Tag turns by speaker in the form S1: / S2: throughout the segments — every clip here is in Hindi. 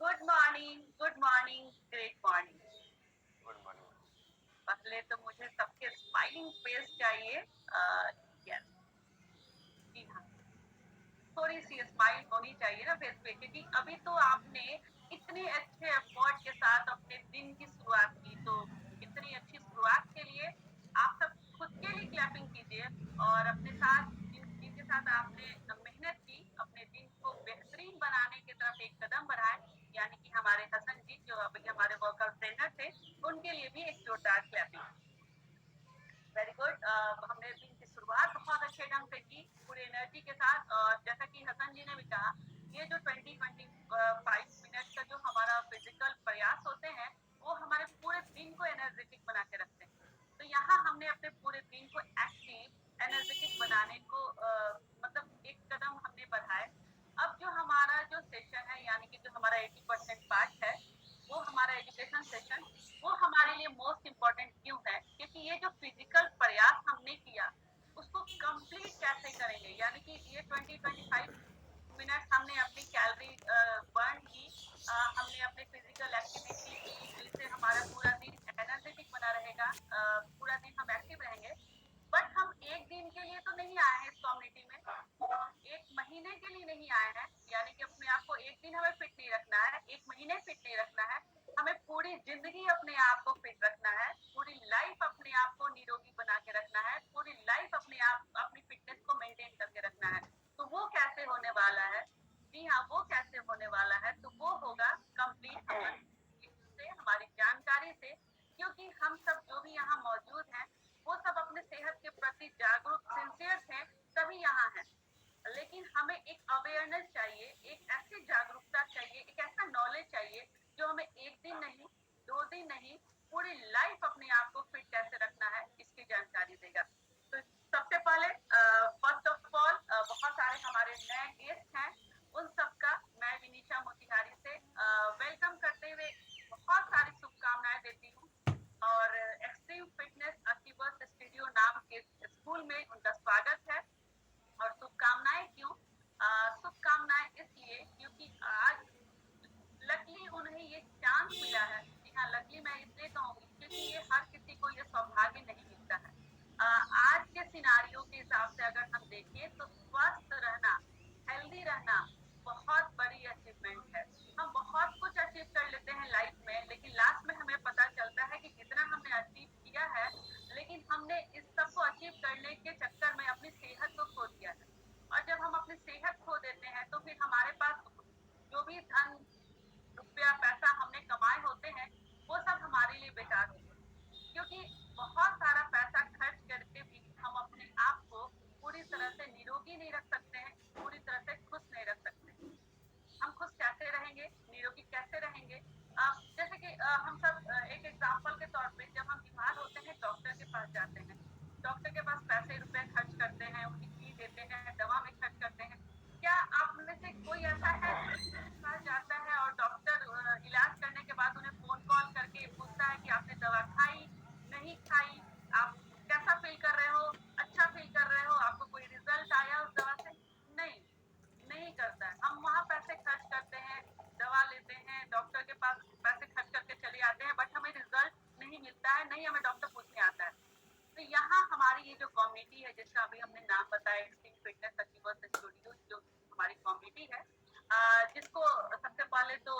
S1: Good morning, good morning, great morning.
S2: Good morning.
S1: पहले तो मुझे सबके स्माइलिंग फेस चाहिए। यस, जी हाँ, थोड़ी सी स्माइल होनी चाहिए ना फेस पे, क्योंकि अभी तो आपने इतने अच्छे एफर्ट के साथ अपने दिन की शुरुआत की, तो इतनी अच्छी शुरुआत के लिए आप सब खुद के लिए क्लैपिंग कीजिए और अपने साथ जिनके साथ आपने मेहनत की अपने दिन को बेहतरीन बनाने की तरफ एक कदम बढ़ाए, यानी कि हमारे हसन जी जो अभी हमारे वर्कआउट ट्रेनर थे, उनके लिए भी एक जोरदार क्लैपिंग। Very good. हमने दिन की शुरुआत बहुत अच्छे ढंग से की, पूरी एनर्जी के साथ। और जैसा कि हसन जी ने भी कहा, ये जो 20-25 मिनट का जो हमारा फिजिकल प्रयास होते हैं, वो हमारे पूरे दिन को एनर्जेटिक बना के रखते हैं। तो यहाँ हमने अपने पूरे दिन को एक्टिव एनर्जेटिक बनाने को मतलब एक कदम हमने बढ़ाए। अब जो हमारा जो सेशन है, यानी कि जो हमारा 80% पार्ट है, वो हमारा एजुकेशन सेशन, वो हमारे लिए मोस्ट इम्पोर्टेंट क्यों है? क्योंकि ये जो फिजिकल प्रयास हमने किया, उसको कंप्लीट कैसे करेंगे, यानी कि ये 20-25 मिनट हमने अपनी कैलोरी बर्न की, हमने अपने फिजिकल एक्टिविटी की, जिससे हमारा पूरा दिन एनर्जेटिक बना रहेगा, पूरा दिन हम एक्टिव रहेंगे। बट हम एक दिन के लिए तो नहीं आए हैं इस कम्युनिटी में, एक महीने के लिए नहीं आए हैं, यानी कि अपने आप को एक दिन हमें फिट नहीं रखना है, एक महीने फिट नहीं रखना है, हमें पूरी जिंदगी अपने आप को फिट रखना है, पूरी लाइफ अपने आप को निरोगी बना के रखना है, पूरी लाइफ अपने आप अपनी फिटनेस को मेंटेन करके रखना है। तो वो कैसे होने वाला है? जी हाँ, वो कैसे होने वाला है? तो वो होगा कंप्लीट से, हमारी जानकारी से, क्योंकि हम सब जो भी यहाँ मौजूद हैं, वो सब अपने सेहत के प्रति जागरूक सिंसियर हैं, तभी यहाँ हैं। लेकिन हमें एक अवेयरनेस चाहिए, एक ऐसी जागरूकता चाहिए, एक ऐसा नॉलेज चाहिए जो हमें एक दिन नहीं, 2 दिन नहीं, पूरी लाइफ अपने आप को फिट कैसे रखना है, इसकी जानकारी देगा। तो सबसे पहले फर्स्ट ऑफ ऑल बहुत सारे हमारे नए गेस्ट हैं, उन सबका मैं विनीशा मोतिहारी से वेलकम करते हुए बहुत सारी शुभकामनाएं देती हूँ। और एक्सट्रीम फिटनेस अचीवर्स स्टूडियो नाम के स्कूल में उनका स्वागत है। और शुभकामनाएं क्यों? शुभकामनाएं इसलिए क्योंकि आज लकली उन्हें ये चांस मिला है। जी हाँ, लकली मैं इसलिए कहूंगी क्योंकि ये हर किसी को ये सौभाग्य नहीं मिलता है। आज के सिनारियों के हिसाब से अगर हम देखें तो स्वस्थ रहना, हेल्दी रहना बहुत बड़ी अचीवमेंट है। हम बहुत कुछ अचीव कर लेते हैं लाइफ में, लेकिन लास्ट में हमें पता चलता है कि जितना हमने अचीव किया है, लेकिन हमने इस सब को अचीव करने के चक्कर में अपनी सेहत को खो दिया है। और जब हम अपनी सेहत खो देते हैं तो फिर हमारे पास जो भी धन रुपया पैसा हमने कमाए होते हैं, वो सब हमारे लिए बेकार होते हैं, क्योंकि बहुत सारा पैसा खर्च करके भी हम अपने आप को पूरी तरह से निरोगी नहीं रख सकते हैं, पूरी तरह से खुश नहीं रख सकते। हम खुश कैसे रहेंगे, निरोगी कैसे रहेंगे? जैसे कि हम सब एक एग्जाम्पल के तौर पे जब हम बीमार होते हैं डॉक्टर के पास जाते हैं, डॉक्टर के पास पैसे रुपए खर्च करते हैं, उनकी फी देते हैं, दवा में खर्च करते हैं। क्या आप में से कोई ऐसा है डॉक्टर के पास जाता है और डॉक्टर इलाज करने के बाद उन्हें फोन कॉल करके पूछता है कि आपने दवा खाई, नहीं खाई, आप कैसा फील कर रहे हो, अच्छा है जिसका अभी हमने नाम बताया, एक्सट्रीम फिटनेस अचीवर्स स्टूडियो, जो हमारी कम्युनिटी है, जिसको सबसे पहले तो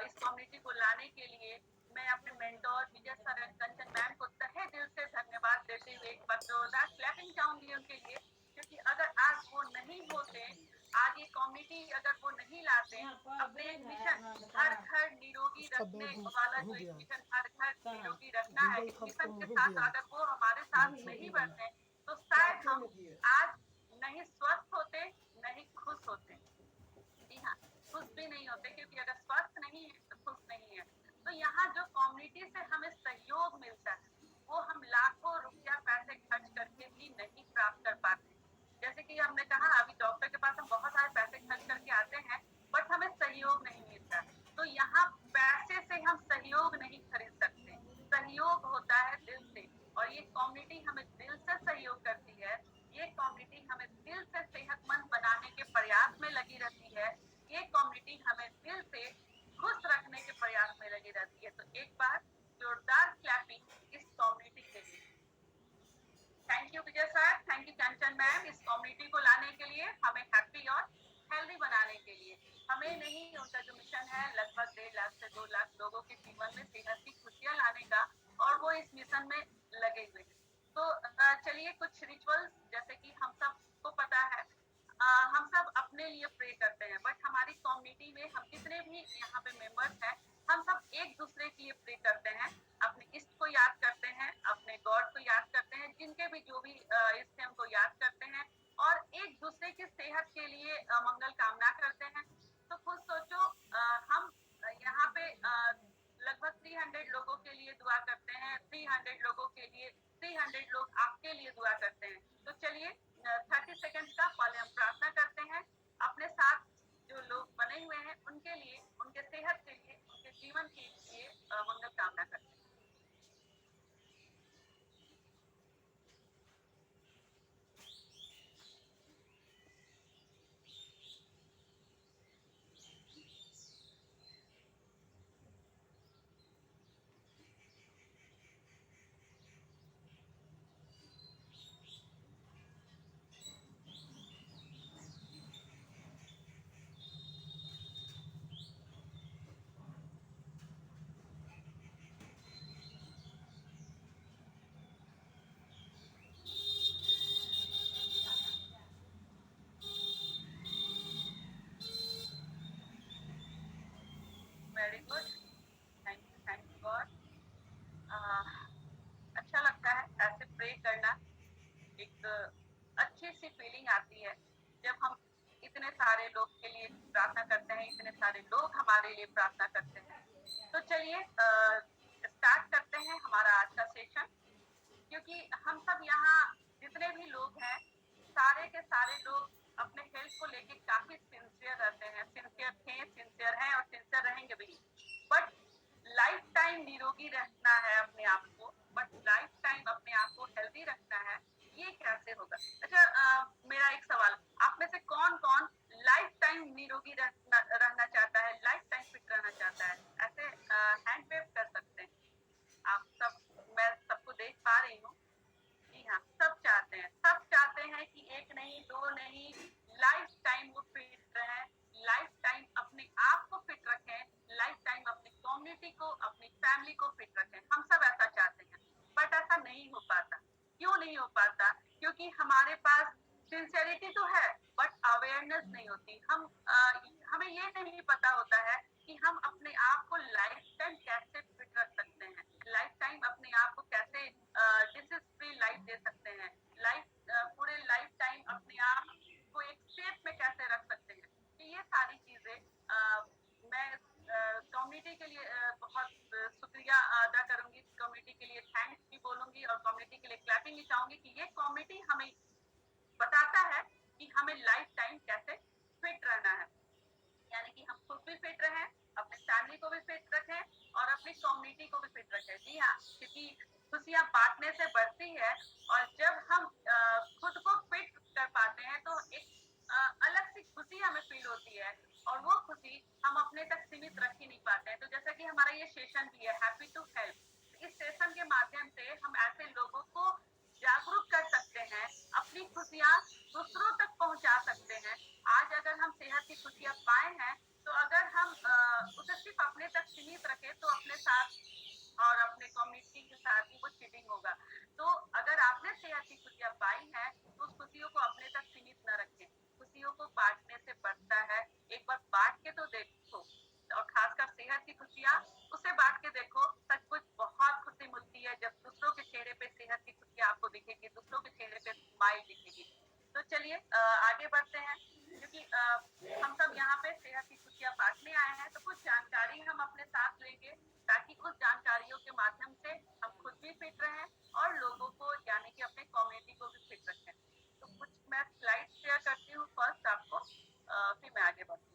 S1: इस कम्युनिटी को लाने के लिए मैं अपने mentor Vijay sir and Kanchan ma'am को तहे दिल से धन्यवाद देते हुए एक बार जोरदार क्लैपिंग चाहूंगी उनके लिए, क्योंकि अगर आज वो नहीं होते, आज ये कम्युनिटी अगर वो नहीं लाते, अपने एक मिशन हर घर निरोगी
S2: उसका
S1: रखने
S2: बैग
S1: वाला
S2: हो
S1: जो एक
S2: गया,
S1: मिशन हर घर निरोगी रखना है,
S2: गूगल
S1: इस
S2: का
S1: मिशन
S2: फॉर्म
S1: के
S2: हो
S1: साथ
S2: गया।
S1: अगर वो हमारे साथ नहीं बढ़ते तो शायद हम आज नहीं स्वस्थ होते, नहीं खुश होते। जी हाँ, खुश भी नहीं होते, क्योंकि अगर स्वस्थ नहीं है तो खुश नहीं है। तो यहाँ जो कम्युनिटी से हमें सहयोग मिलता है, वो हम लाखों रुपया पैसे खर्च करके भी नहीं प्राप्त कर पाते। जैसे कि हमने कहा, अभी डॉक्टर के पास हम बहुत सारे पैसे खर्च करके आते हैं, बट हमें सहयोग नहीं मिलता। तो यहाँ पैसे से हम सहयोग नहीं खरीद सकते, सहयोग होता है दिल से, और ये कम्युनिटी हमें दिल से सहयोग करती है। ये कम्युनिटी हमें दिल से सेहतमंद बनाने के प्रयास में लगी रहती है। ये कम्युनिटी हमें दिल से खुश रखने के प्रयास में लगी रहती है। तो एक बार जोरदार क्लैपिंग इस कम्युनिटी के लिए। Thank you Vijay sir, thank you Kanchan ma'am, इस कम्युनिटी को लाने के लिए, हमें हैप्पी और हेल्दी बनाने के लिए। हमें नहीं, उनका जो मिशन है लगभग 1.5 लाख से 2 लाख लोगों के जीवन में सेहत की खुशियां लाने का, और वो इस मिशन में लगे हुए हैं। तो चलिए कुछ रिचुअल्स, जैसे कि हम सबको पता है, हम सब अपने लिए प्रे करते हैं, बट हमारी कम्युनिटी में हम जितने भी यहाँ पे मेंबर्स हैं, हम सब एक दूसरे के लिए प्रे करते हैं, अपने इष्ट को याद करते हैं, अपने गॉड को याद करते हैं, जिनके भी जो भी इष्ट है उनको याद करते हैं, और एक दूसरे की सेहत के लिए मंगल कामना करते हैं। तो खुद सोचो, हम यहाँ पे लगभग 300 लोगों के लिए दुआ करते हैं, 300 लोगों के लिए, 300 लोग आपके लिए दुआ करते हैं। तो चलिए 30 सेकेंड का पहले हम प्रार्थना करते हैं, अपने साथ जो लोग बने हुए हैं उनके लिए, उनके सेहत के लिए, उनके जीवन के लिए मंगल कामना करते हैं। Very good, thank you God. अच्छा लगता है ऐसे प्रे करना, एक अच्छी सी फीलिंग आती है जब हम इतने सारे लोग के लिए प्रार्थना करते हैं, इतने सारे लोग हमारे लिए प्रार्थना करते हैं। तो चलिए स्टार्ट करते हैं हमारा आज का सेशन, क्योंकि हम सब यहाँ जितने भी लोग हैं, सारे के सारे लोग अपने हेल्थ को लेके काफी सिंसियर रहते हैं, सिंसियर थे, सिंसियर हैं और सिंसियर रहेंगे भी। बट लाइफ टाइम निरोगी रखना है अपने आप को, बट लाइफ टाइम अपने आप को हेल्दी रखना है, ये कैसे होगा? अच्छा, मेरा एक सवाल, आप में से कौन कौन लाइफ टाइम निरोगी रहना चाहता है, लाइफ टाइम फिट रहना चाहता है? ऐसे हैंड वेव कर सकते हैं आप सब, मैं सबको देख पा रही हूँ। जी हाँ, सब चाहते हैं, सब चाहते हैं कि एक नहीं, दो नहीं, लाइफ टाइम वो फिट रहें, लाइफ टाइम अपने आप को फिट रखें, लाइफ टाइम अपनी कम्युनिटी को, अपनी फैमिली को फिट रखें। हम सब ऐसा चाहते हैं, बट ऐसा नहीं हो पाता। क्यों नहीं हो पाता? क्योंकि हमारे पास सिंसियरिटी तो है, बट अवेयरनेस नहीं होती। हमें ये नहीं पता होता है कि हम अपने आप को लाइफ टाइम कैसे फिट रख सकते हैं, लाइफ टाइम अपने आप को कैसे डिसीज फ्री लाइफ दे सकते हैं, पूरे लाइफ टाइम अपने आप को एक शेप में कैसे रख सकते हैं। तो ये सारी चीजें मैं कम्युनिटी के लिए बहुत शुक्रिया अदा करूंगी, कम्युनिटी के लिए थैंक्स भी बोलूंगी, और कम्युनिटी के लिए क्लैपिंग भी चाहूंगी कि ये कम्युनिटी हमें बताता है कि हमें लाइफ टाइम कैसे फिट रहना है, यानी कि हम खुद भी फिट रहें, अपने फैमिली को भी फिट रखें, और अपनी कम्युनिटी को भी फिट रखें। जी हाँ, क्योंकि खुशियां बांटने से बढ़ती है, और जब हम खुद को फिट कर पाते हैं तो एक अलग सी खुशी हमें फील होती है, और वो खुशी हम अपने तक सीमित रख ही नहीं पाते हैं। तो जैसा कि हमारा ये सेशन भी है हैप्पी टू हेल्प, इस सेशन के माध्यम से हम ऐसे लोगों को जागरूक कर सकते हैं, खुशियाँ दूसरों तक पहुँचा सकते हैं। आज अगर हम सेहत की खुशियाँ पाए हैं, तो अगर हम उसे सिर्फ़ अपने तक सीमित रखें, तो अपने साथ और अपने कम्युनिटी के साथ ही वो चीटिंग होगा। तो अगर आपने सेहत की खुशियाँ पाई हैं, तो उस खुशियों को अपने तक सीमित ना रखें। खुशियों को बाँटने से बढ़ता है। एक बार बाँट के तो देखो, और ख़ासकर सेहत की खुशियाँ, उसे बाँट के देखो, सचमुच बहुत खुशी मिलती है जब दूसरों के चेहरे पे सेहत की खुशियाँ आपको दिखेगी, दूसरों के चेहरे पे स्माइल दिखेगी। तो चलिए आगे बढ़ते हैं, क्योंकि हम सब यहाँ पे सेहत की खुशियाँ बाँटने आए हैं, तो कुछ जानकारी हम अपने साथ लेंगे, ताकि उस जानकारियों के माध्यम से हम खुद भी फिट रहें और लोगों को, यानी कि अपने कम्युनिटी को भी फिट रखें। तो कुछ मैं स्लाइड शेयर करती हूँ फर्स्ट आपको, फिर मैं आगे बढ़ती हूँ।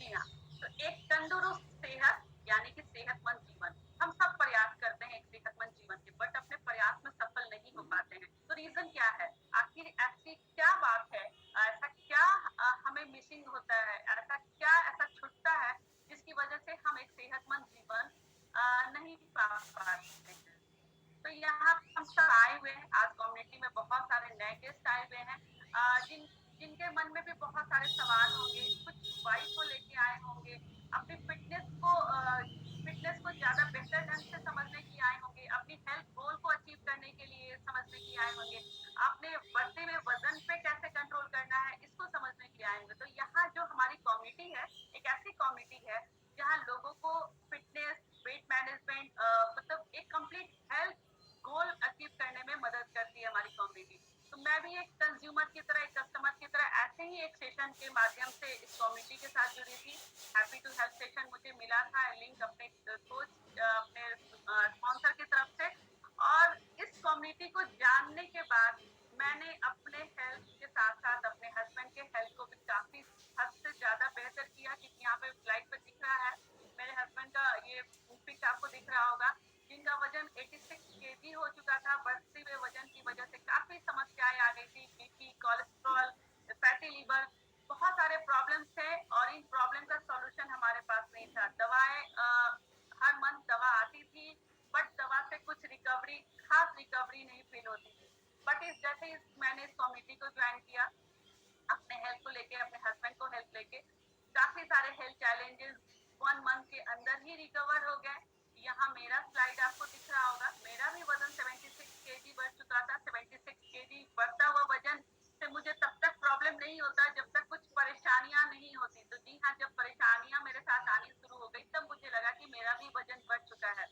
S1: जी हाँ, तो एक तंदुरुस्त सेहत, यानी कि सेहतमंद जीवन। हम सब प्रयास करते हैं एक सेहतमंद जीवन के, बट अपने प्रयास में सफल नहीं हो पाते हैं। तो रीज़न क्या है? आखिर ऐसी क्या बात है? ऐसा क्या हमें मिसिंग होता है? ऐसा क्या ऐसा छूटता है, जिसकी वजह से हम एक सेहतमंद जीवन नहीं पा पाते हैं? तो यहाँ हम सब आए हुए हैं, आज कम्युनिटी में बहुत सारे नए गेस्ट आए हुए हैं, जिनके मन में भी बहुत सारे सवाल होंगे, कुछ वाइफ को लेके आए होंगे, अपनी फिटनेस को ज़्यादा बेहतर ढंग से समझने के लिए आए होंगे, अपनी हेल्थ गोल को अचीव करने के लिए समझने के लिए आए होंगे, अपने बढ़ते हुए वज़न पे कैसे कंट्रोल करना है, इसको समझने के लिए आए होंगे। तो यहाँ जो हमारी कम्युनिटी है, एक ऐसी कम्युनिटी है, जहाँ लोगों को फिटनेस, वेट मैनेजमेंट, मतलब एक कंप्लीट हेल्थ गोल अचीव करने में मदद करती है हमारी कम्युनिटी। तो मैं भी एक कंज्यूमर की तरह, एक कस्टमर की तरह ऐसे ही एक सेशन के माध्यम से इस कम्युनिटी के साथ जुड़ी थी। हैप्पी टू हेल्प सेशन मुझे मिला था, लिंक अपने कोच, अपने स्पॉन्सर की तरफ से। और इस कम्युनिटी को जानने के बाद मैंने अपने हेल्थ के साथ-साथ अपने हस्बैंड के हेल्थ को भी काफ़ी हद से ज़्यादा बेहतर किया, क्योंकि यहाँ पे स्लाइड पे दिख रहा है, मेरे हस्बैंड का ये पिक आपको दिख रहा होगा, जिनका वजन 86 केजी हो चुका था। बढ़ते हुए वजन की वजह से काफ़ी समस्याएँ आ गई थी, बीपी, कोलेस्ट्रॉल, फैटी लिवर, बहुत सारे प्रॉब्लम्स थे, और इन प्रॉब्लम का सॉल्यूशन हमारे पास नहीं था। दवाएँ हर मंथ दवा आती थी, बट दवा से कुछ रिकवरी, खास रिकवरी नहीं फ़ील होती थी। बट जैसे ही मैंने इस कमिटी को जॉइन किया, अपने हेल्थ को लेके, अपने हस्बैंड को हेल्थ लेके, काफ़ी सारे हेल्थ चैलेंजेस 1 मंथ के अंदर ही रिकवर हो गए। यहाँ मेरा स्लाइड आपको दिख रहा होगा, मेरा भी वज़न 76 केजी बढ़ चुका था। 76 केजी बढ़ता हुआ वज़न से मुझे तब तक प्रॉब्लम नहीं होता, जब तक कुछ परेशानियाँ नहीं होती। तो जी हाँ, जब परेशानियाँ मेरे साथ आनी शुरू हो गई, तब मुझे लगा कि मेरा भी वज़न बढ़ चुका है।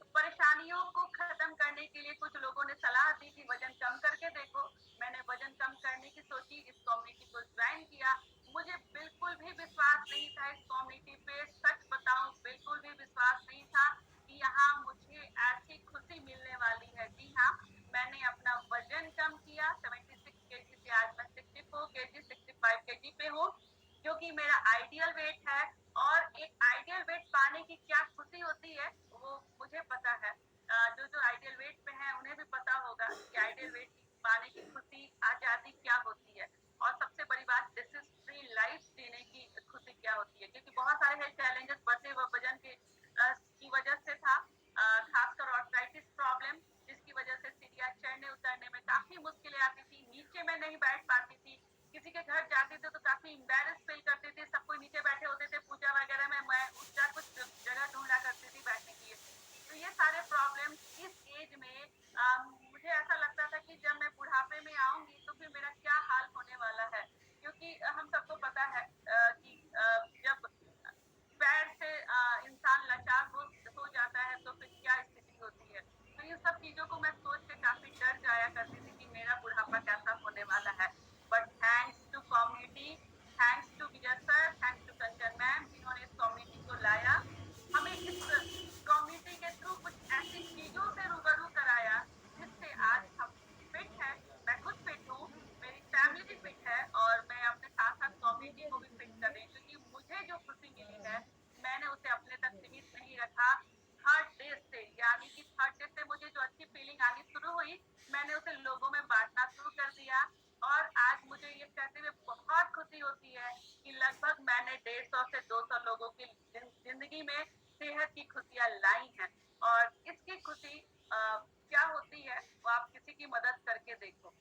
S1: तो परेशानियों को खत्म करने के लिए कुछ लोगों ने सलाह दी कि वजन कम करके देखो। मैंने वजन कम करने की सोची, इस कम्युनिटी को ज्वाइन किया। मुझे बिल्कुल भी विश्वास नहीं था इस कम्युनिटी पे, सच बताऊं बिल्कुल भी विश्वास नहीं था कि यहाँ मुझे ऐसी खुशी मिलने वाली है। जी हाँ, मैंने अपना वजन कम किया, 76 केजी से आज मैं 64 केजी, 65 केजी पे हूँ, जो कि मेरा आइडियल वेट है। और एक आइडियल वेट पाने की क्या खुशी होती है, वो मुझे पता है। जो आइडियल वेट पे हैं, उन्हें भी पता होगा कि आइडियल वेट पाने की खुशी, आज़ादी क्या होती है। और सबसे बड़ी बात, डिसीज़ फ्री लाइफ जीने की खुशी क्या होती है। क्योंकि बहुत सारे हेल्थ चैलेंजेस बढ़ते हुए वजन की वजह से था। खासकर आर्थराइटिस प्रॉब्लम, जिसकी वजह से सीढ़ियाँ चढ़ने उतरने में काफ़ी मुश्किलें आती थी, नीचे मैं नहीं बैठ पाती थी। किसी के घर जाते थे तो काफ़ी एम्बैरेस फ़ील करती थी, सब कोई नीचे बैठे होते थे पूजा वगैरह में, मैं उठ जा कुछ जगह ढूँढा करती थी बैठने के लिए। तो ये सारे प्रॉब्लम्स इस एज में, मुझे ऐसा लगता था कि जब मैं बुढ़ापे में आऊँगी तो फिर मेरा क्या हाल होने वाला है। क्योंकि हम सबको पता है कि जब पैर से इंसान लाचार हो जाता है, तो फिर क्या स्थिति होती है। तो इन सब चीज़ों को मैं सोच के काफ़ी डर जाया करती थी कि मेरा बुढ़ापा कैसा होने वाला है। But thanks to community, thanks to Vijay sir, thanks to Kanchan ma'am, जिन्होंने इस कम्युनिटी को लाया। हमें इस कम्युनिटी के थ्रू कुछ ऐसी चीज़ों से रूबरू कराया, जिससे आज हम फिट हैं। मैं खुद फिट हूँ, मेरी फैमिली फिट है, और मैं अपने साथ-साथ कम्युनिटी को भी फिट कर रही हूँ, क्योंकि मुझे जो खुशी मिली है, मैंने उसे अपने तक सीमित नहीं रखा। थर्ड डे से, यानी कि थर्ड डे से मुझे जो अच्छी फीलिंग की खुशियाँ लाई हैं और इसकी खुशी क्या होती है वो आप किसी की मदद करके देखो।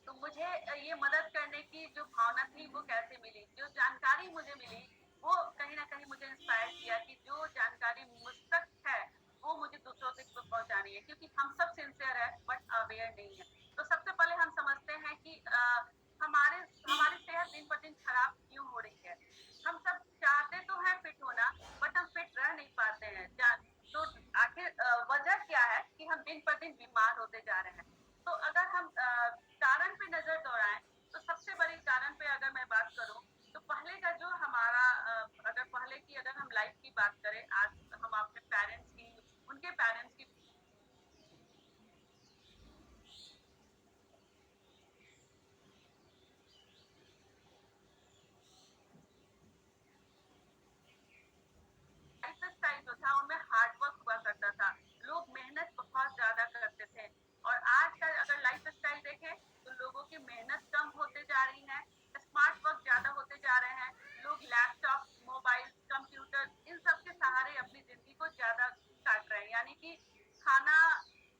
S1: तो मुझे ये मदद करने की जो भावना थी वो कैसे मिली? जो जानकारी मुझे मिली वो कहीं न कहीं मुझे इंस्पायर किया कि जो जानकारी मुझ तक है वो मुझे दूसरों तक तो पहुँचानी है क्योंकि हम सब सिंसियर है बट अवेयर नहीं है। तो सबसे पहले हम समझते हैं कि हमारे हमारी सेहत दिन पर दिन खराब क्यों हो रही है? हम सब चाहते तो हैं फिट होना बट हम फिट रह नहीं पाते हैं। तो आखिर वजह क्या है कि हम दिन पर दिन बीमार होते जा रहे हैं? तो अगर हम कारण पे नज़र दौड़ाएँ, तो सबसे बड़ी कारण पे अगर मैं बात करूँ, तो पहले का जो हमारा अगर पहले की अगर हम लाइफ़ की बात करें, आज हम अपने पेरेंट्स की, उनके पेरेंट्स की लाइफ़स्टाइल जो था उनमें हार्ड वर्क हुआ करता था। लोग मेहनत बहुत ज़्यादा करते थे और आज का अगर लाइफ़स्टाइल देखें, तो लोगों की मेहनत कम होते जा रही है, स्मार्ट वर्क ज़्यादा होते जा रहे हैं। लोग लैपटॉप, मोबाइल, कंप्यूटर इन सब के सहारे अपनी ज़िंदगी को ज़्यादा काट रहे हैं। यानी कि खाना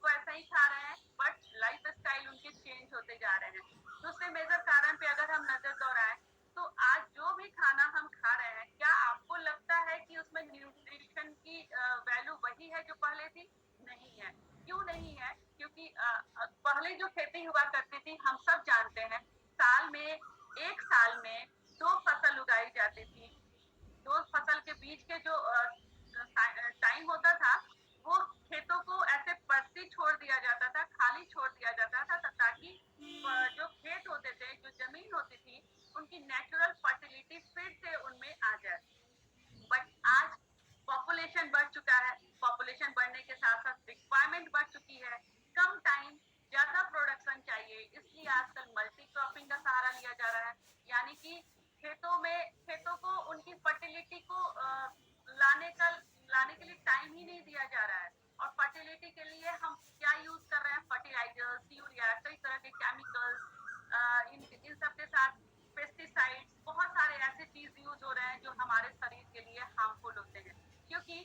S1: वैसा ही खा रहे हैं बट लाइफ़स्टाइल उनके चेंज होते जा रहे हैं। दूसरे मेजर कारण पे अगर हम नज़र दौड़ाएँ, तो आज जो भी खाना हम खा रहे हैं, क्या आपको लगता है कि उसमें न्यूट्रिशन की वैल्यू वही है जो पहले थी? नहीं है। क्यों नहीं है? क्योंकि पहले जो खेती हुआ करती थी, हम सब जानते हैं, साल में 1 साल में 2 फसल उगाई जाती थी। 2 फसल के बीच के जो टाइम होता था, वो खेतों को ऐसे परती छोड़ दिया जाता था, खाली छोड़ दिया जाता था ताकि जो खेत होते थे, जो ज़मीन होती थी, उनकी नेचुरल फर्टिलिटी फिर से उनमें आ जाए। बट आज पॉपुलेशन बढ़ चुका है, पॉपुलेशन बढ़ने के साथ-साथ रिक्वायरमेंट बढ़ चुकी है, कम टाइम, ज़्यादा प्रोडक्शन चाहिए, इसलिए आजकल मल्टी क्रॉपिंग का सहारा लिया जा रहा है। यानी कि खेतों को उनकी फर्टिलिटी को लाने के लिए टाइम ही नहीं दिया जा रहा है और फर्टिलिटी के लिए हम क्या यूज़ कर रहे हैं फर्टिलाइज़र्स, यूरिया, कई तरह के केमिकल्स इन इन सब के साथ पेस्टिसाइड्स बहुत सारे ऐसे चीज़ यूज़ हो रहे हैं जो हमारे शरीर के लिए हार्मफुल होते हैं। क्योंकि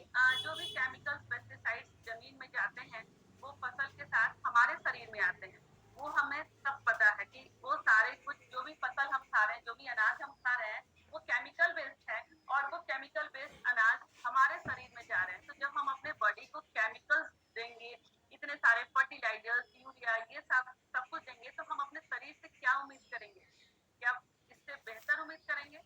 S1: जो भी केमिकल्स, पेस्टिसाइड्स ज़मीन में जाते हैं, वो फसल के साथ हमारे शरीर में आते हैं। वो हमें सब पता है कि वो सारे कुछ जो भी फसल हम खा रहे हैं, जो भी अनाज हम खा रहे हैं, वो केमिकल बेस्ड है और वो केमिकल बेस्ड अनाज हमारे शरीर में जा रहे हैं। तो जब हम अपने बॉडी को केमिकल्स देंगे, इतने सारे फर्टिलाइज़र्स, यूरिया ये सब कुछ देंगे तो हम अपने शरीर से क्या उम्मीद करेंगे? क्या इससे बेहतर उम्मीद करेंगे?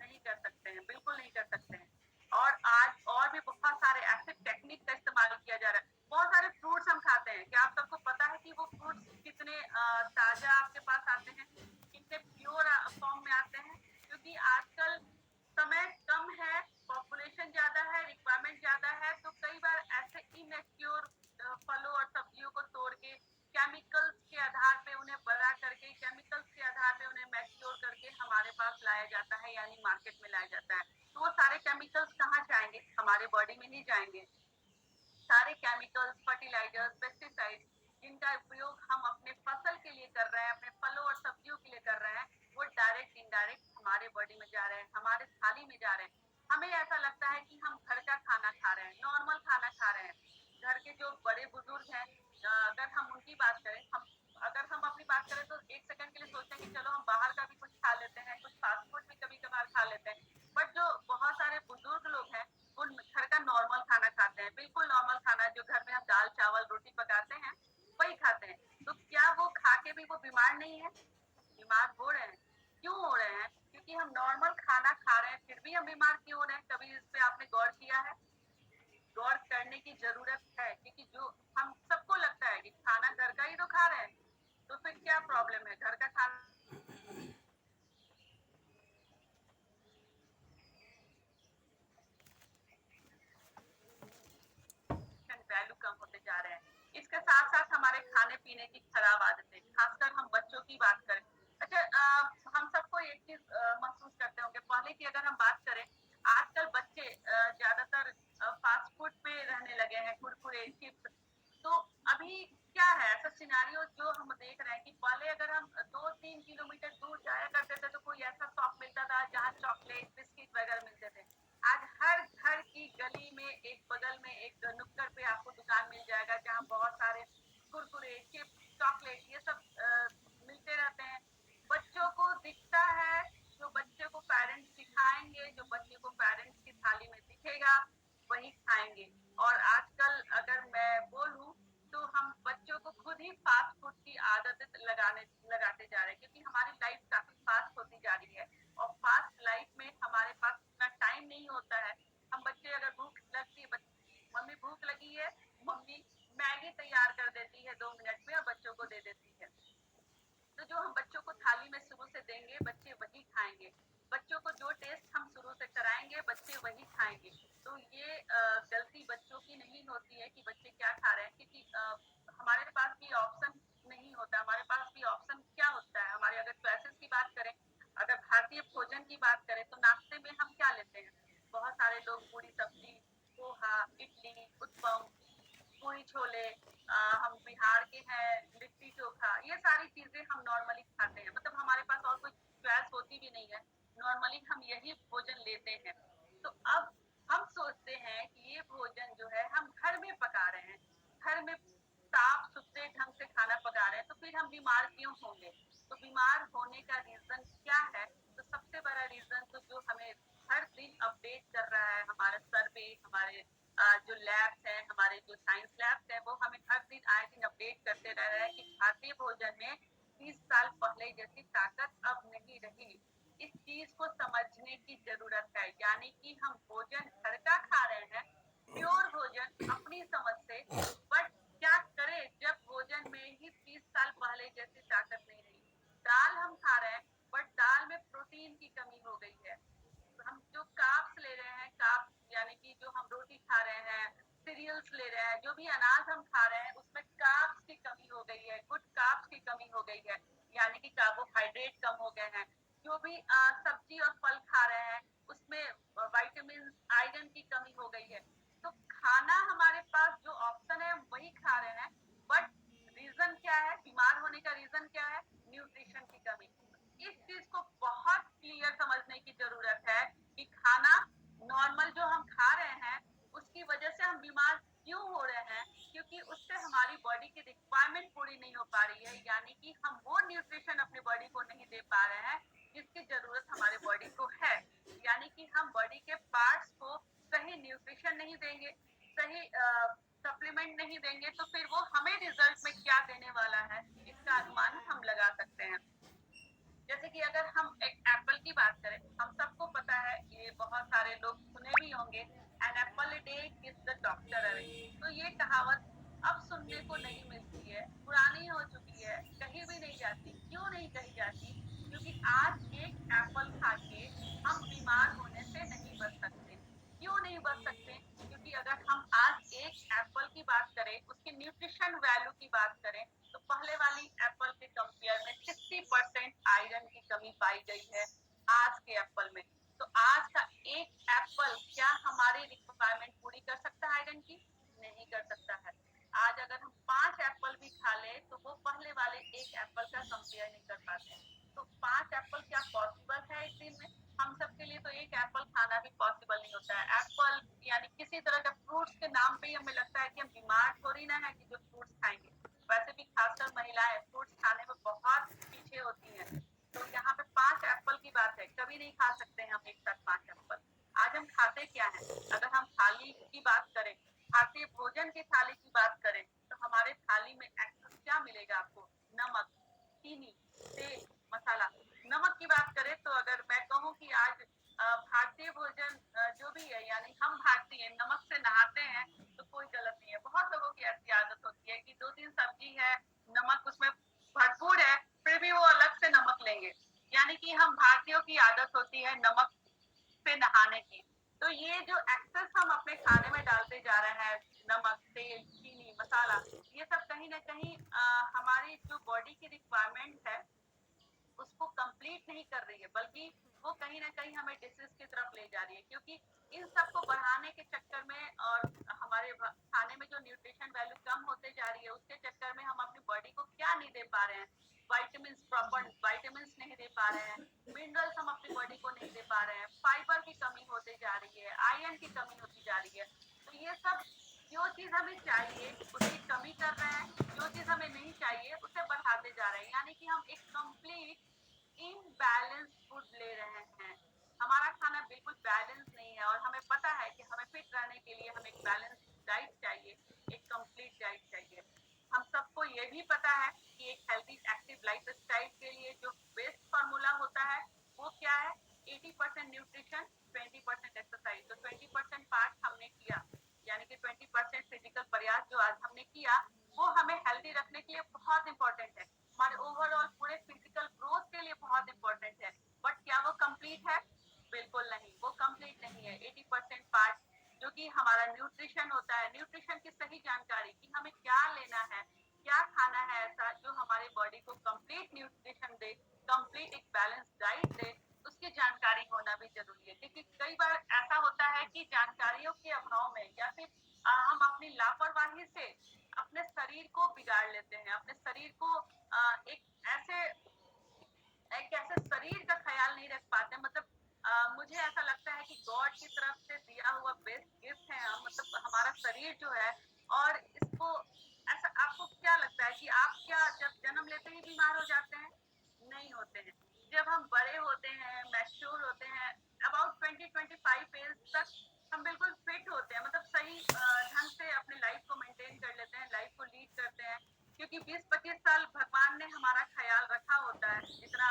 S1: नहीं कर सकते हैं, बिल्कुल नहीं कर सकते हैं। और आज और भी बहुत सारे ऐसे टेक्निक का इस्तेमाल किया जा रहा है। बहुत सारे फ्रूट्स हम खाते हैं, क्या आप सबको पता है कि वो फ्रूट्स कितने ताज़ा आपके पास आते हैं? कितने प्योर फॉर्म में आते हैं? क्योंकि आजकल समय कम है, पॉपुलेशन ज़्यादा है, रिक्वायरमेंट ज़्यादा है, तो कई बार ऐसे इमैच्योर फलों और सब्जियों को तोड़ के केमिकल्स के आधार पे उन्हें बड़ा करके, केमिकल्स के आधार पे उन्हें मैच्योर करके हमारे पास लाया जाता है यानी मार्केट में लाया जाता है। तो वो सारे केमिकल्स कहाँ जाएँगे? हमारे बॉडी में नहीं जाएँगे। सारे केमिकल्स, फर्टिलाइजर्स, पेस्टिसाइड्स जिनका उपयोग हम अपने फसल के लिए कर रहे हैं, अपने फलों और सब्जियों के लिए कर रहे हैं, वो डायरेक्ट इनडायरेक्ट हमारे बॉडी में जा रहे हैं, हमारे थाली में जा रहे हैं। हमें ऐसा लगता है कि हम घर का खाना खा रहे हैं, नॉर्मल खाना खा रहे हैं। घर के जो बड़े बुजुर्ग हैं अगर हम उनकी बात करें, हम अगर हम अपनी बात करें तो 1 सेकंड के लिए सोचते हैं कि चलो हम बाहर का भी कुछ खा लेते हैं, कुछ फास्ट फूड भी कभी-कभार खा लेते हैं। बट जो बहुत सारे बुजुर्ग लोग हैं, वो घर का नॉर्मल खाना खाते हैं, बिल्कुल नॉर्मल खाना जो घर में हम दाल, चावल, रोटी पकाते हैं, वही खाते हैं। तो क्या वो खा के भी वो बीमार नहीं है? बीमार हो रहे हैं। क्यों हो रहे हैं? क्योंकि हम नॉर्मल खाना खा रहे हैं, फिर भी हम बीमार क्यों हो रहे हैं? कभी इस पे आपने गौर किया है? गौर करने की ज़रूरत है क्योंकि जो हम सबको लगता है कि खाना घर का ही तो खा रहे हैं, तो फिर क्या प्रॉब्लम है? घर का खाना वैल्यू कम होते जा रहे हैं। इसके साथ-साथ हमारे खाने-पीने की खराब आदतें, खासकर हम बच्चों की बात करें। अच्छा हम सबको एक चीज़ महसूस करते होंगे, पहले की अगर हम बात करें, आजकल बच्चे ज़्यादातर फास्ट फूड पे रहने लगे हैं, कुरकुरे, चिप्स। तो अभी क्या है ऐसा सिनेरियो जो हम देख रहे हैं कि पहले अगर हम 2-3 किलोमीटर दूर जाया करते थे, तो कोई ऐसा शॉप मिलता था जहाँ चॉकलेट, बिस्किट वगैरह मिलते थे। आज हर घर की गली में, एक बगल में, एक नुक्कड़ पे आपको दुकान मिल जाएगा जहाँ बहुत सारे कुरकुरे, चिप्स, चॉकलेट ये सब मिलते रहते हैं। बच्चों को दिखता है, जो बच्चे को पेरेंट्स सिखाएंगे, जो बच्चे को पेरेंट्स की थाली में दिखेगा वही खाएंगे। और आजकल अगर मैं बोलूं तो हम बच्चों को खुद ही फास्ट फूड की आदत लगाते जा रहे हैं, क्योंकि हमारी लाइफ काफी फास्ट होती जा रही है और फास्ट लाइफ में हमारे पास इतना टाइम नहीं होता है। हम बच्चे अगर भूख लगती है, मम्मी भूख लगी है, मम्मी मैगी तैयार कर देती है 2 मिनट में और बच्चों को दे देती है। तो जो हम बच्चों को थाली में शुरू से देंगे बच्चे वही खाएंगे। बच्चों को जो टेस्ट हम शुरू से कराएंगे बच्चे वही खाएंगे। तो ये गलती बच्चों की नहीं होती है कि बच्चे क्या खा रहे हैं, क्योंकि हमारे पास भी ऑप्शन नहीं होता। हमारे पास भी ऑप्शन क्या होता है, हमारे अगर चॉइसेस की बात करें, अगर भारतीय भोजन की बात करें तो नाश्ते में हम क्या लेते हैं? बहुत सारे लोग पूरी सब्जी, पोहा, इडली, उत्पम, पूरी छोले, हम बिहार के हैं, लिट्टी चोखा, ये सारी चीजें हम नॉर्मली खाते हैं। मतलब हमारे पास और कोई चॉइस होती भी नहीं है, नॉर्मली हम यही भोजन लेते हैं। तो अब हम सोचते हैं कि ये भोजन जो है हम घर में पका रहे हैं, घर में साफ सुथरे ढंग से खाना पका रहे हैं, तो फिर हम बीमार क्यों होंगे? तो बीमार होने का रीजन क्या है? तो सबसे बड़ा रीजन तो जो हमें हर दिन अपडेट कर रहा है हमारा सर्वे, हमारे जो लैब्स हैं, हमारे जो साइंस लैब्स हैं, वो हमें हर दिन आए दिन अपडेट करते रह रहे हैं कि भारतीय भोजन में 30 साल पहले जैसी ताकत अब नहीं रही। इस चीज को समझने की जरूरत है, यानी कि हम भोजन घर का खा रहे हैं, प्योर भोजन अपनी समझ से, बट क्या करें जब भोजन में ही 30 साल पहले जैसी ताकत नहीं रही। दाल हम खा रहे हैं, बट दाल में प्रोटीन की कमी हो गई है। हम जो कार्ब्स ले रहे हैं, कार्ब्स यानी कि जो हम रोटी खा रहे हैं, सीरियल्स ले रहे हैं, जो भी अनाज हम खा रहे हैं उसमें कार्ब्स की कमी हो गई है, गुड कार्ब्स की कमी हो गई है, यानी कि कार्बोहाइड्रेट कम हो गए हैं। जो भी सब्जी और फल खा रहे हैं उसमें विटामिन, आयरन की कमी हो गई है। तो खाना हमारे पास जो ऑप्शन है वही खा रहे हैं, बट रीजन क्या है? बीमार होने का रीजन क्या है? न्यूट्रिशन की कमी। इस चीज को बहुत क्लियर समझने की जरूरत है कि खाना नॉर्मल जो हम खा रहे हैं उसकी वजह से हम बीमार क्यों हो रहे हैं, क्योंकि उससे हमारी बॉडी की रिक्वायरमेंट पूरी नहीं हो पा रही है, यानी कि हम वो न्यूट्रिशन अपनी बॉडी को नहीं दे पा रहे हैं जिसकी जरूरत हमारे बॉडी को है। यानी कि हम बॉडी के पार्ट्स को सही न्यूट्रिशन नहीं देंगे, सही सप्लीमेंट नहीं देंगे, तो फिर वो हमें रिजल्ट में क्या देने वाला है इसका अनुमान हम लगा सकते हैं। जैसे कि अगर हम एक एप्पल की बात करें, हम सबको पता है, ये बहुत सारे लोग सुने भी होंगे, an apple a day keeps the doctor away. तो ये कहावत अब सुनने को नहीं मिलती है, पुरानी हो चुकी है, कहीं भी नहीं जाती। क्यों नहीं कही जाती? क्योंकि आज एक एप्पल खा के हम बीमार होने से नहीं बच सकते। क्यों नहीं बच सकते? क्योंकि अगर हम आज एक एप्पल की बात करें, उसकी न्यूट्रिशन वैल्यू की बात करें, तो पहले वाली एप्पल के कंपेयर में 60% आयरन की कमी पाई गई है आज के एप्पल में। तो आज का एक एप्पल क्या हमारी रिक्वायरमेंट पूरी कर सकता है आयरन की? नहीं कर सकता है। आज अगर हम 5 एप्पल भी खा ले तो वो पहले वाले एक एप्पल का कंपेयर नहीं कर पाते हैं। तो 5 एप्पल क्या पॉसिबल है एक दिन में? हम सबके लिए तो एक एप्पल खाना भी पॉसिबल नहीं होता है। एप्पल यानी किसी तरह का फ्रूट्स के नाम पे ही हमें लगता है कि हम बीमार थोड़ी ना है कि जो फ्रूट्स खाएंगे। वैसे भी खासकर महिलाएं फ्रूट्स खाने में बहुत पीछे होती हैं। तो यहाँ पे 5 एप्पल की बात है, कभी नहीं खा सकते हैं हम एक साथ 5 एप्पल। आज हम खाते क्या हैं? अगर हम थाली की बात करें, भारतीय भोजन की थाली की बात करें, तो हमारे थाली में एक्सेस क्या मिलेगा आपको? नमक, चीनी, तेल, मसाला। नमक की बात करें तो अगर मैं कहूँ कि आज भारतीय भोजन जो भी है, यानी हम भारतीय नमक से नहाते हैं, तो कोई गलत नहीं है। बहुत लोगों की ऐसी आदत होती है कि 2-3 सब्जी है, नमक उसमें भरपूर है, फिर भी वो अलग से नमक लेंगे। यानी कि हम भारतीयों की आदत होती है नमक से नहाने की। तो ये जो एक्सेस हम अपने खाने में डालते जा रहे हैं, नमक, तेल, चीनी, मसाला, ये सब कहीं ना कहीं हमारी जो बॉडी की रिक्वायरमेंट है उसको कंप्लीट नहीं कर रही है, बल्कि वो कहीं ना कहीं हमें डिसीज की तरफ ले जा रही है। क्योंकि इन सबको बढ़ाने के चक्कर में और हमारे खाने में जो न्यूट्रिशन वैल्यू कम होते जा रही है उसके चक्कर में हम अपनी बॉडी को क्या नहीं दे पा रहे हैं? विटामिन प्रॉपर विटामिन नहीं दे पा रहे हैं, मिनरल्स हम अपनी बॉडी को नहीं दे पा रहे हैं, फाइबर की कमी होते जा रही है, आयरन की कमी होती जा रही है। तो ये सब जो चीज हमें चाहिए उसकी कमी कर रहे हैं, जो चीज हमें नहीं चाहिए उसे बढ़ाते जा रहे हैं। यानी कि हम एक कंप्लीट इनबैलेंस फूड ले रहे हैं। हमारा खाना बिल्कुल बैलेंस नहीं है और हमें पता है कि हमें फिट रहने के लिए हमें एक बैलेंस डाइट चाहिए, एक कंप्लीट डाइट चाहिए। हम सबको ये भी पता है कि एक हेल्दी एक्टिव लाइफ स्टाइल के लिए जो बेस्ट फार्मूला होता है वो क्या है? 80% न्यूट्रिशन, 20% एक्सरसाइज। तो 20% पार्ट हमने किया, यानी कि 20% फिजिकल प्रयास जो आज हमने किया वो हमें हेल्दी रखने के लिए बहुत इंपॉर्टेंट है, हमारे ओवरऑल पूरे फिजिकल ग्रोथ के लिए बहुत इंपॉर्टेंट है। बट क्या वो कंप्लीट है? बिल्कुल नहीं, वो कंप्लीट नहीं है। 80% पार्ट जो कि हमारा न्यूट्रिशन होता है, न्यूट्रिशन की सही जानकारी कि हमें क्या लेना है, क्या खाना है ऐसा जो हमारे बॉडी को कंप्लीट न्यूट्रिशन दे, कंप्लीट एक बैलेंस डाइट दे, उसकी जानकारी होना भी जरूरी है। क्योंकि कई बार ऐसा होता है कि जानकारियों के अभाव में या फिर हम अपनी लापरवाही से अपने शरीर को बिगाड़ लेते हैं, अपने शरीर को एक ऐसे शरीर का ख्याल नहीं रख पाते। मतलब मुझे ऐसा लगता है कि गॉड की तरफ से दिया हुआ बेस्ट गिफ्ट है हम, मतलब हमारा शरीर जो है। और इसको ऐसा, आपको क्या लगता है कि आप क्या जब जन्म लेते ही बीमार हो जाते हैं? नहीं होते हैं। जब हम बड़े होते हैं, मैच्योर होते हैं, अबाउट 20-25 एज तक हम बिल्कुल फिट होते हैं, मतलब सही ढंग से अपने लाइफ को मेंटेन कर लेते हैं, लाइफ को लीड करते हैं। क्योंकि 20-25 साल भगवान ने हमारा ख्याल रखा होता है, जितना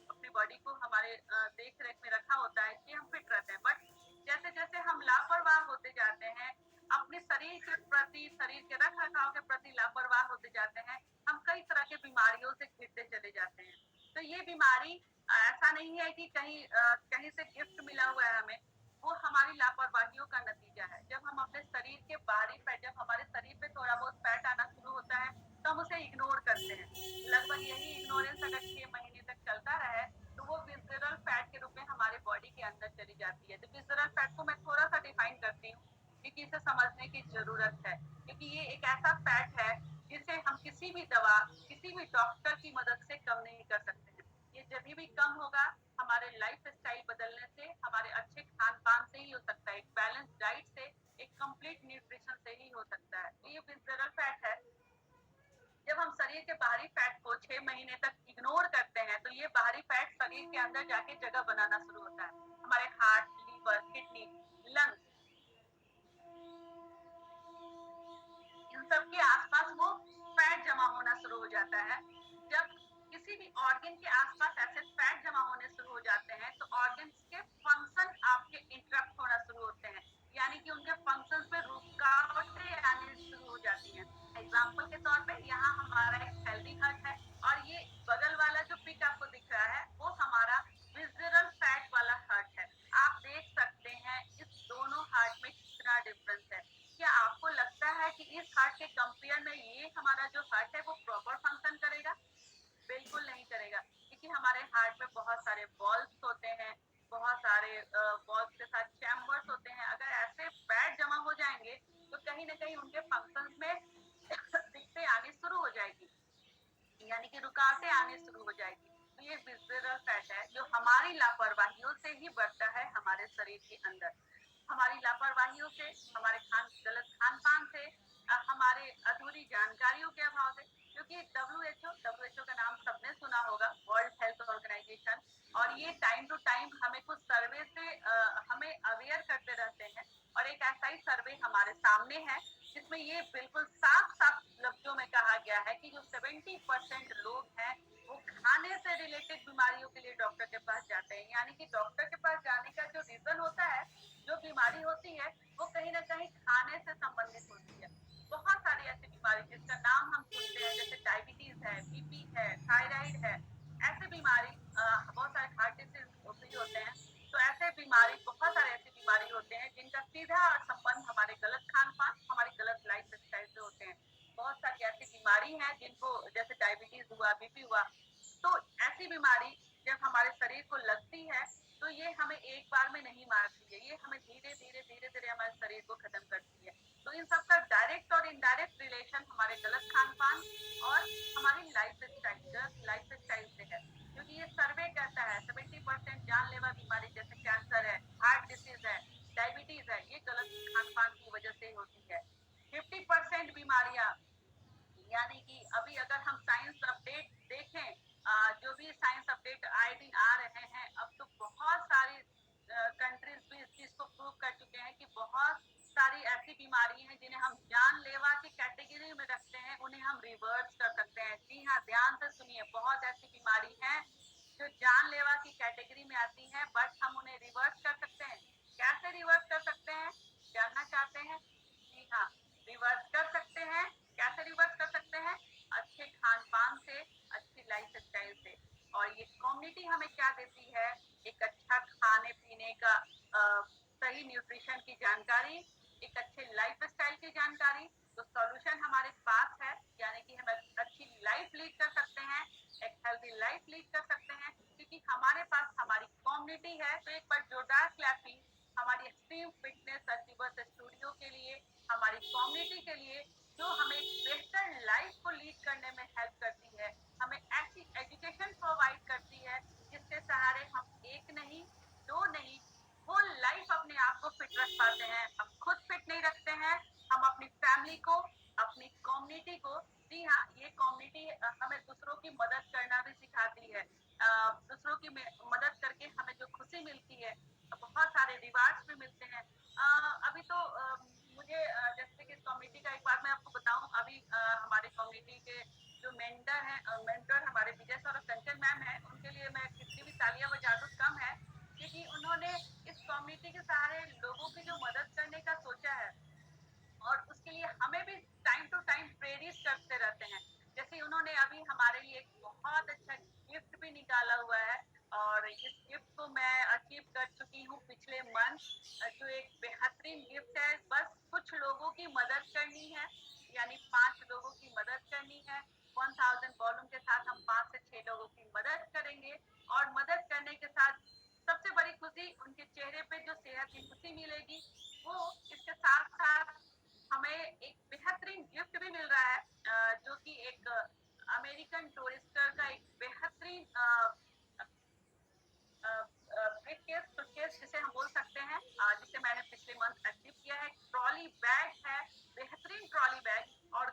S1: अपनी बॉडी को हमारे देख रेख में रखा होता है कि हम फिट रहते हैं। बट जैसे जैसे हम लापरवाह होते जाते हैं, अपने शरीर के प्रति, शरीर के रख रखाव के प्रति लापरवाह होते जाते हैं, हम कई तरह के बीमारियों से घिरते चले जाते हैं। तो ये बीमारी ऐसा नहीं है कि कहीं से गिफ्ट मिला हुआ है हमें, वो हमारी लापरवाहियों का नतीजा है। जब हम अपने शरीर के बाहरी फैट, जब हमारे शरीर पे थोड़ा बहुत फैट आना शुरू होता है तो हम उसे इग्नोर करते हैं। लगभग यही इग्नोरेंस अगर 6 महीने तक चलता रहे तो वो विसरल फैट के रूप में हमारे बॉडी के अंदर चली जाती है। तो विसरल फैट को मैं थोड़ा सा डिफाइन करती हूँ क्योंकि इसे समझने की जरूरत है। क्योंकि ये एक ऐसा फैट है जिसे हम किसी भी दवा, किसी भी डॉक्टर की मदद से कम नहीं कर सकते हैं। ये जब भी कम होगा हमारे लाइफ स्टाइल बदलने से, हमारे अच्छे खान पान से ही हो सकता है, एक बैलेंस डाइट से, एक कंप्लीट न्यूट्रिशन से ही हो सकता है। तो ये विसरल फैट है। जब हम शरीर के बाहरी फैट को 6 महीने तक इग्नोर करते हैं तो ये बाहरी फैट शरीर के अंदर जाके जगह बनाना शुरू होता है। हमारे हार्ट, लीवर, किडनी, लंग्स, इन सब के आसपास वो फैट जमा होना शुरू हो जाता है। जब किसी भी ऑर्गन के आसपास ऐसे फैट जमा होने शुरू हो जाते हैं तो ऑर्गन्स के फंक्शन आपके इंटरप्ट होना शुरू होते हैं, यानी कि उनके फंक्शंस में रुकावटें आने शुरू हो जाती हैं। एग्जाम्पल के तौर पे यहाँ हमारा एक हेल्दी हार्ट है और ये बगल वाला जो पिक आपको दिख रहा है वो हमारा विसरल फैट वाला हार्ट है। आप देख सकते हैं इस दोनों हार्ट में कितना डिफरेंस है। क्या आपको लगता है कि इस हार्ट के कंपेयर में ये हमारा जो हार्ट है वो प्रॉपर फंक्शन करेगा? बिल्कुल नहीं करेगा, क्योंकि हमारे हार्ट में बहुत सारे बॉल्ब्स होते हैं, बहुत सारे बॉल्ब्स के साथ चैम्बर्स होते हैं। अगर ऐसे फैट जमा हो जाएंगे तो कहीं ना कहीं उनके फंक्शंस में दिक्कतें आनी शुरू हो जाएगी, यानी कि रुकावटें आने शुरू हो जाएगी। तो ये विसरल फैट है जो हमारी लापरवाहियों से ही बढ़ता है हमारे शरीर के अंदर। हमारी लापरवाहियों से, हमारे गलत खान पान से, हमारे अधूरी जानकारियों के अभाव से। क्योंकि डब्ल्यूएचओ का नाम सबने सुना होगा, वर्ल्ड हेल्थ ऑर्गेनाइजेशन। और ये टाइम टू टाइम हमें कुछ सर्वे से हमें अवेयर करते रहते हैं। और एक ऐसा ही सर्वे हमारे सामने है जिसमें ये बिल्कुल साफ साफ लफ्जों में कहा गया है कि जो 70% लोग हैं वो खाने से रिलेटेड बीमारियों के लिए डॉक्टर के पास जाते हैं। यानी कि डॉक्टर के पास जाने का जो रीजन होता है, जो बीमारी होती है वो कहीं ना कहीं खाने से संबंधित होती है। बहुत सारी ऐसी बीमारी जिसका नाम हम सुनते हैं, जैसे डायबिटीज है, बीपी है, थायराइड है, ऐसे बीमारी, बहुत सारे हार्ट डिसीज भी होते हैं। तो ऐसे बीमारी, बहुत सारे ऐसी बीमारी होते हैं जिनका सीधा संबंध हमारे गलत खान पान, हमारी गलत लाइफ स्टाइल से होते हैं। बहुत सारी ऐसी बीमारी हैं जिनको, जैसे डायबिटीज हुआ, बीपी हुआ, तो ऐसी बीमारी जब हमारे शरीर को लगती है तो ये हमें एक बार में नहीं मारती है, ये हमें धीरे धीरे धीरे धीरे हमारे शरीर को खत्म करती है। तो इन सब का डायरेक्ट और इनडायरेक्ट रिलेशन हमारे गलत खान पान और हमारी लाइफ स्टाइल से है। क्योंकि ये सर्वे कहता है 70% जानलेवा बीमारी जैसे कैंसर है, हार्ट डिसीज है, डायबिटीज है, ये गलत खान पान की वजह से होती है। 50% बीमारियां, यानी कि अभी अगर हम साइंस अपडेट देखें, जो भी साइंस अपडेट आए दिन आ रहे हैं, अब तो बहुत सारी कंट्रीज भी इस चीज को प्रूव कर चुके हैं कि बहुत सारी ऐसी बीमारी हैं जिन्हें हम जानलेवा की कैटेगरी में रखते हैं, उन्हें हम रिवर्स कर सकते हैं। जी हाँ, ध्यान से सुनिए, बहुत ऐसी बीमारी हैं जो जानलेवा की कैटेगरी में आती हैं, बट हम उन्हें रिवर्स कर सकते हैं। कैसे रिवर्स कर सकते हैं, जानना चाहते हैं? जी हाँ, रिवर्स कर सकते हैं। कैसे रिवर्स कर सकते हैं? अच्छे खान पान से, अच्छी लाइफ स्टाइल से। और ये कम्युनिटी हमें क्या देती है? एक अच्छा खाने पीने का सही न्यूट्रिशन की जानकारी, एक अच्छे लाइफ स्टाइल की जानकारी। तो सॉल्यूशन हमारे पास है, यानी कि हम अच्छी लाइफ लीड कर सकते हैं, एक हेल्दी लाइफ लीड कर सकते हैं, क्योंकि हमारे पास हमारी कम्युनिटी है। तो एक बार जोरदार क्लैपिंग हमारी एक्सट्रीम फिटनेस अचीवर्स स्टूडियो के लिए, हमारी कम्युनिटी के लिए, जो हमें बेहतर लाइफ को लीड करने में हेल्प करती है, हमें ऐसी एजुकेशन प्रोवाइड करती है जिसके सहारे हम एक नहीं, दो नहीं, होल लाइफ अपने आप को फिट रख पाते हैं। हम खुद फिट नहीं रखते हैं, हम अपनी फैमिली को, अपनी कम्युनिटी को, जी हाँ, ये कम्युनिटी हमें दूसरों की मदद करना भी सिखाती है। दूसरों की मदद करके हमें जो खुशी मिलती है, बहुत सारे रिवार्ड्स भी मिलते हैं। अभी तो मुझे जैसे कि इस कम्युनिटी का एक बात मैं आपको बताऊं, अभी हमारे कम्युनिटी के जो मेंटर हमारे विजय सर और कंचन मैम है, उनके लिए मैं कितनी भी तालियां बजा दूं कम है, क्योंकि उन्होंने इस कम्युनिटी के सहारे लोगों की जो मदद करने का सोचा है, और उसके लिए हमें भी टाइम टू टाइम प्रेरित करते रहते हैं। जैसे उन्होंने अभी हमारे लिए एक बहुत अच्छा गिफ्ट भी निकाला हुआ है, और इस गिफ्ट को मैं अचीव कर चुकी हूँ पिछले मंथ। जो एक बेहतरीन गिफ्ट है, बस कुछ लोगों की मदद करनी है, यानी 5 लोगों की मदद करनी है। 1000 वॉल्यूम के साथ हम 5 से 6 लोगों की मदद करेंगे, और मदद करने के साथ सबसे बड़ी खुशी उनके चेहरे पे जो सेहत की खुशी मिलेगी, वो इसके साथ साथ हमें एक बेहतरीन गिफ्ट भी मिल रहा है, जो कि एक अमेरिकन टूरिस्टर का एक बेहतरीन ब्रीफकेस सूटकेस जिसे हम बोल सकते हैं, जिसे मैंने पिछले मंथ अचीव किया है। ट्रॉली बैग है, बेहतरीन ट्रॉली बैग, और